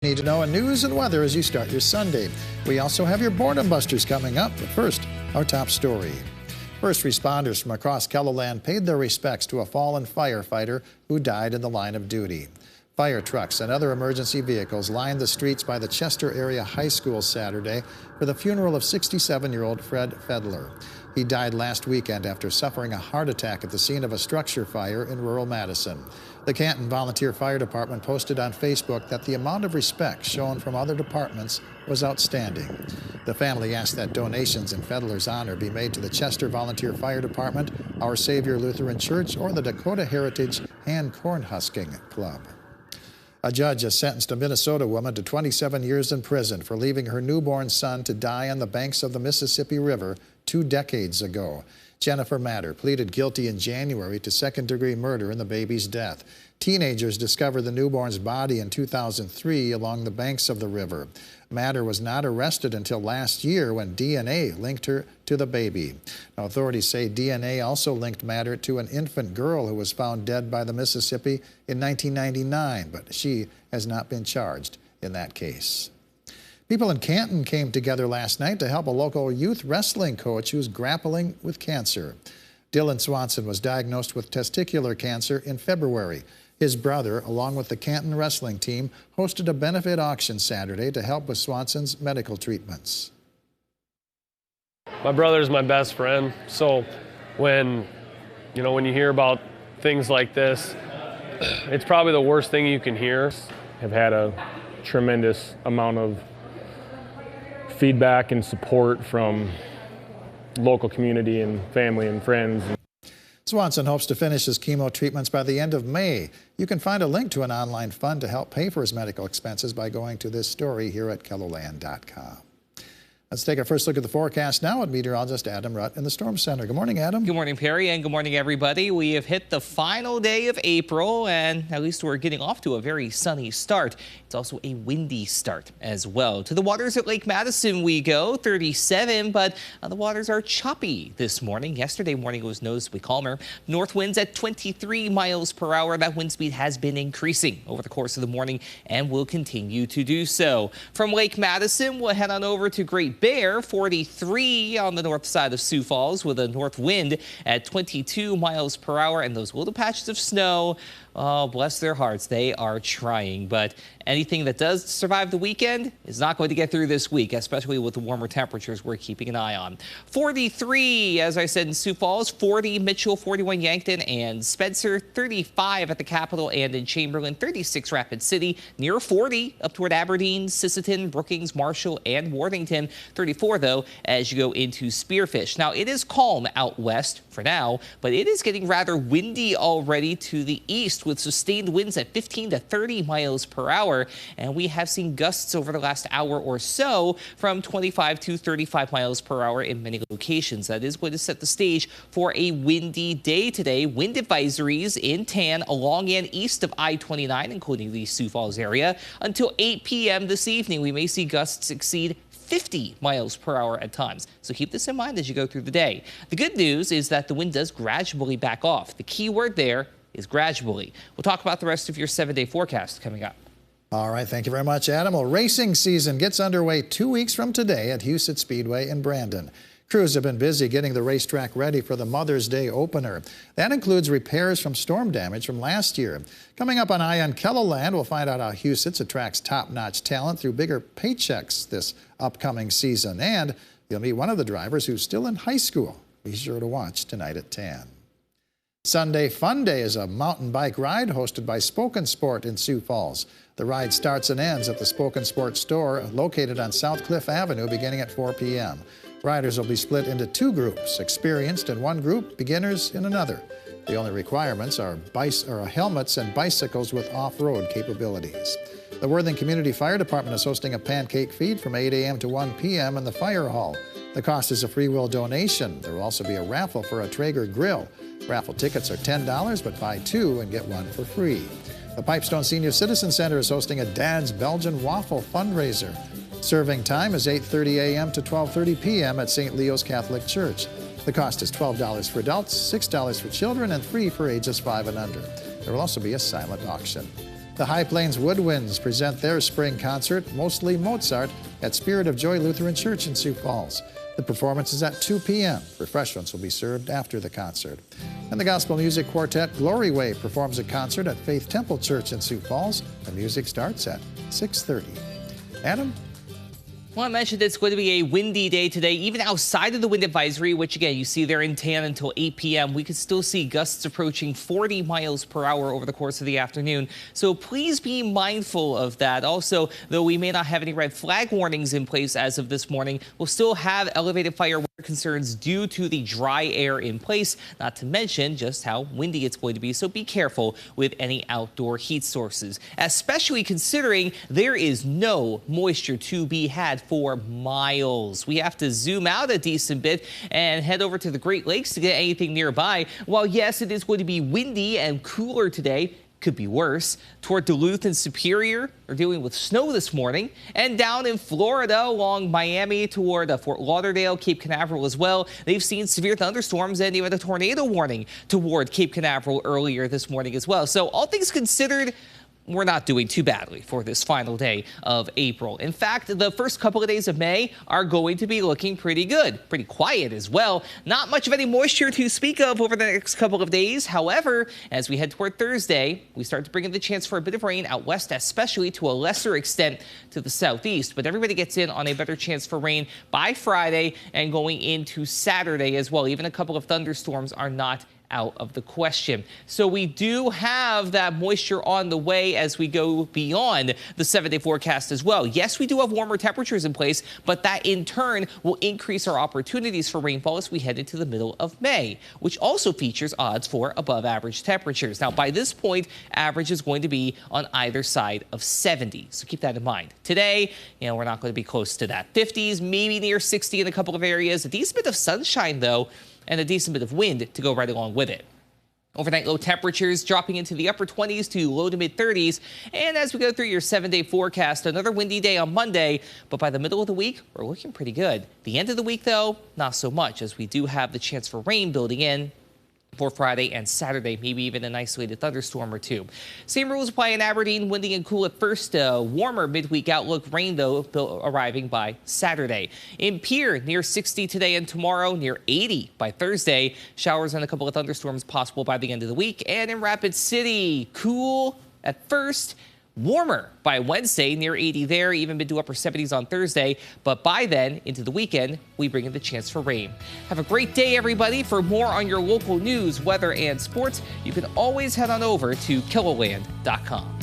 Need to know news and weather as you start your Sunday. We also have your boredom busters coming up, but first, our top story. First responders from across KELOLAND paid their respects to a fallen firefighter who died in the line of duty. Fire trucks and other emergency vehicles lined the streets by the Chester Area High School Saturday for the funeral of 67-year-old Fred Fedler. He died last weekend after suffering a heart attack at the scene of a structure fire in rural Madison. The Canton Volunteer Fire Department posted on Facebook that the amount of respect shown from other departments was outstanding. The family asked that donations in Fedler's honor be made to the Chester Volunteer Fire Department, Our Savior Lutheran Church, or the Dakota Heritage Hand Cornhusking Club. A judge has sentenced a Minnesota woman to 27 years in prison for leaving her newborn son to die on the banks of the Mississippi River 2 decades ago. Jennifer Matter pleaded guilty in January to second-degree murder in the baby's death. Teenagers discovered the newborn's body in 2003 along the banks of the river. Matter was not arrested until last year when DNA linked her to the baby. Now, authorities say DNA also linked Matter to an infant girl who was found dead by the Mississippi in 1999, but she has not been charged in that case. People in Canton came together last night to help a local youth wrestling coach who's grappling with cancer. Dylan Swanson was diagnosed with testicular cancer in February. His brother, along with the Canton wrestling team, hosted a benefit auction Saturday to help with Swanson's medical treatments. My brother's my best friend, so when you hear about things like this, it's probably the worst thing you can hear. Have had a tremendous amount of feedback and support from local community and family and friends. Swanson hopes to finish his chemo treatments by the end of May. You can find a link to an online fund to help pay for his medical expenses by going to this story here at KELOLAND.com. Let's take a first look at the forecast now with meteorologist Adam Rutt in the Storm Center. Good morning, Adam. Good morning, Perry, and good morning, everybody. We have hit the final day of April, and at least we're getting off to a very sunny start. It's also a windy start as well. To the waters at Lake Madison we go, 37, but the waters are choppy this morning. Yesterday morning was noticeably calmer. North winds at 23 miles per hour. That wind speed has been increasing over the course of the morning and will continue to do so. From Lake Madison, we'll head on over to Great Bear, 43 on the north side of Sioux Falls with a north wind at 22 miles per hour, and those little patches of snow, oh, bless their hearts, they are trying. But anything that does survive the weekend is not going to get through this week, especially with the warmer temperatures we're keeping an eye on. 43, as I said, in Sioux Falls, 40 Mitchell, 41 Yankton and Spencer, 35 at the Capitol and in Chamberlain, 36 Rapid City, near 40 up toward Aberdeen, Sisseton, Brookings, Marshall, and Worthington. 34, though, as you go into Spearfish. Now, it is calm out west for now, but it is getting rather windy already to the east with sustained winds at 15 to 30 miles per hour. And we have seen gusts over the last hour or so from 25 to 35 miles per hour in many locations. That is going to set the stage for a windy day today. Wind advisories in tan along and east of I-29, including the Sioux Falls area. Until 8 p.m. this evening, we may see gusts exceed 50 miles per hour at times. So keep this in mind as you go through the day. The good news is that the wind does gradually back off. The key word there is gradually. We'll talk about the rest of your 7-day forecast coming up. All right, thank you very much, Adam. Well, racing season gets underway 2 weeks from today at Huset Speedway in Brandon. Crews have been busy getting the racetrack ready for the Mother's Day opener. That includes repairs from storm damage from last year. Coming up on Eye on KELOLAND, we'll find out how Huset's attracts top-notch talent through bigger paychecks this upcoming season. And you'll meet one of the drivers who's still in high school. Be sure to watch tonight at 10. Sunday Fun Day is a mountain bike ride hosted by Spoken Sport in Sioux Falls. The ride starts and ends at the Spoken Sport store located on South Cliff Avenue beginning at 4 p.m. Riders will be split into 2 groups, experienced in one group, beginners in another. The only requirements are helmets and bicycles with off-road capabilities. The Worthing Community Fire Department is hosting a pancake feed from 8 a.m. to 1 p.m. in the fire hall. The cost is a free will donation. There will also be a raffle for a Traeger grill. Raffle tickets are $10, but buy 2 and get 1 for free. The Pipestone Senior Citizen Center is hosting a Dad's Belgian Waffle fundraiser. Serving time is 8:30 a.m. to 12:30 p.m. at St. Leo's Catholic Church. The cost is $12 for adults, $6 for children, and free for ages 5 and under. There will also be a silent auction. The High Plains Woodwinds present their spring concert, mostly Mozart, at Spirit of Joy Lutheran Church in Sioux Falls. The performance is at 2 p.m. Refreshments will be served after the concert. And the gospel music quartet Glory Way performs a concert at Faith Temple Church in Sioux Falls. The music starts at 6:30. Adam? Well, I mentioned it's going to be a windy day today, even outside of the wind advisory, which again, you see there in tan until 8 p.m. We could still see gusts approaching 40 miles per hour over the course of the afternoon. So please be mindful of that. Also, though we may not have any red flag warnings in place as of this morning, we'll still have elevated fire weather concerns due to the dry air in place, not to mention just how windy it's going to be. So be careful with any outdoor heat sources, especially considering there is no moisture to be had for miles. We have to zoom out a decent bit and head over to the Great Lakes to get anything nearby. While yes, it is going to be windy and cooler today, could be worse. Toward Duluth and Superior, they're dealing with snow this morning. And down in Florida along Miami toward Fort Lauderdale, Cape Canaveral as well, they've seen severe thunderstorms and even a tornado warning toward Cape Canaveral earlier this morning as well. So all things considered, we're not doing too badly for this final day of April. In fact, the first couple of days of May are going to be looking pretty good, pretty quiet as well. Not much of any moisture to speak of over the next couple of days. However, as we head toward Thursday, we start to bring in the chance for a bit of rain out west, especially to a lesser extent to the southeast. But everybody gets in on a better chance for rain by Friday and going into Saturday as well. Even a couple of thunderstorms are not out of the question. So we do have that moisture on the way as we go beyond the 7-day forecast as well. Yes, we do have warmer temperatures in place, but that in turn will increase our opportunities for rainfall as we head into the middle of May, which also features odds for above average temperatures. Now, by this point, average is going to be on either side of 70. So keep that in mind. Today, we're not going to be close to that. 50s, maybe near 60 in a couple of areas. A decent bit of sunshine, though, and a decent bit of wind to go right along with it. Overnight low temperatures dropping into the upper 20s to low to mid 30s. And as we go through your 7-day forecast, another windy day on Monday. But by the middle of the week, we're looking pretty good. The end of the week, though, not so much, as we do have the chance for rain building in for Friday and Saturday, maybe even an isolated thunderstorm or two. Same rules apply in Aberdeen, windy and cool at first, warmer midweek outlook, rain though arriving by Saturday. In Pierre, near 60 today and tomorrow, near 80 by Thursday. Showers and a couple of thunderstorms possible by the end of the week. And in Rapid City, cool at first, warmer by Wednesday, near 80 there, even mid to upper 70s on Thursday. But by then, into the weekend, we bring in the chance for rain. Have a great day, everybody. For more on your local news, weather, and sports, you can always head on over to KELOLAND.com.